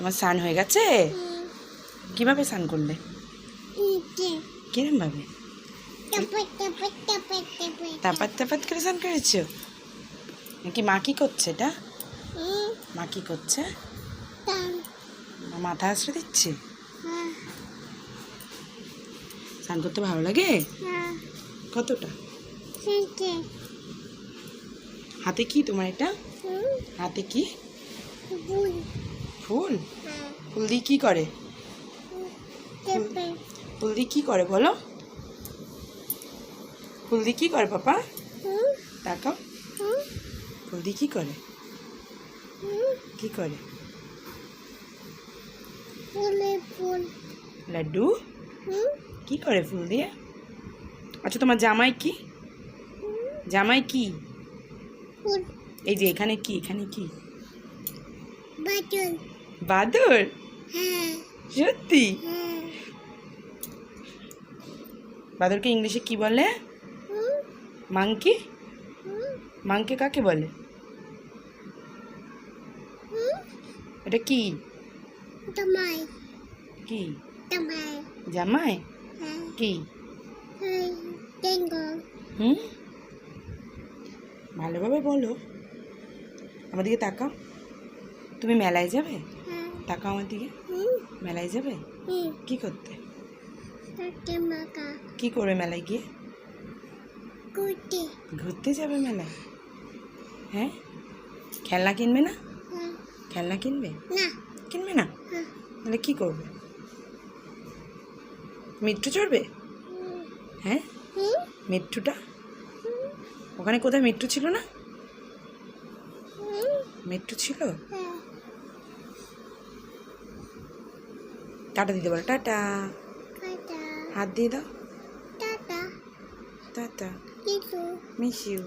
তোমার স্নান হয়ে গেছে? কিভাবে স্নান করলে? কিরম ভাবে? তাপাত তাপাত করে স্নান করেছো নাকি? মা কি করছে এটা? মা কি করছে? মাথা আশ্রয় দিচ্ছে। স্নান করতে ভালো লাগে? কতটা? হাতে কি তোমার এটা? হাতে কি? ফুল। ফুল দিয়ে কি করে? ফুল দিয়ে কি করে বলো? ফুল দিয়ে কি করে পাপা? তাকাও। ফুল দিয়ে কি করে? কি করে? লাড্ডু কি করে ফুল দিয়ে? আচ্ছা তোমার জামাই কি? জামাই কি? এই যে এখানে কি? এখানে কি? বাদর। সত্যি? বাদরকে ইংলিশে কি বলে? মাংকি। মাংকি কাকে বলে? এটা কি? কি জামাই? কি? ভালোভাবে বলো। আমার দিকে তাকাও। তুমি মেলায় যাবে? তাকাও আমার দিকে। মেলায় যাবে? কি করতে? কি করবে মেলায় গিয়ে? ঘুরতে যাবে মেলায়? হ্যাঁ, খেলনা কিনবে না? খেলনা কিনবে? কিনবে না? তাহলে কি করবে? মেট্রো চড়বে? হ্যাঁ, মেট্রোটা ওখানে কোথায় মেট্রো ছিল না? মেট্রো ছিল। টাটা দিতে বলো। টাটা। হাত দিয়ে দাও। টাটা। Miss you.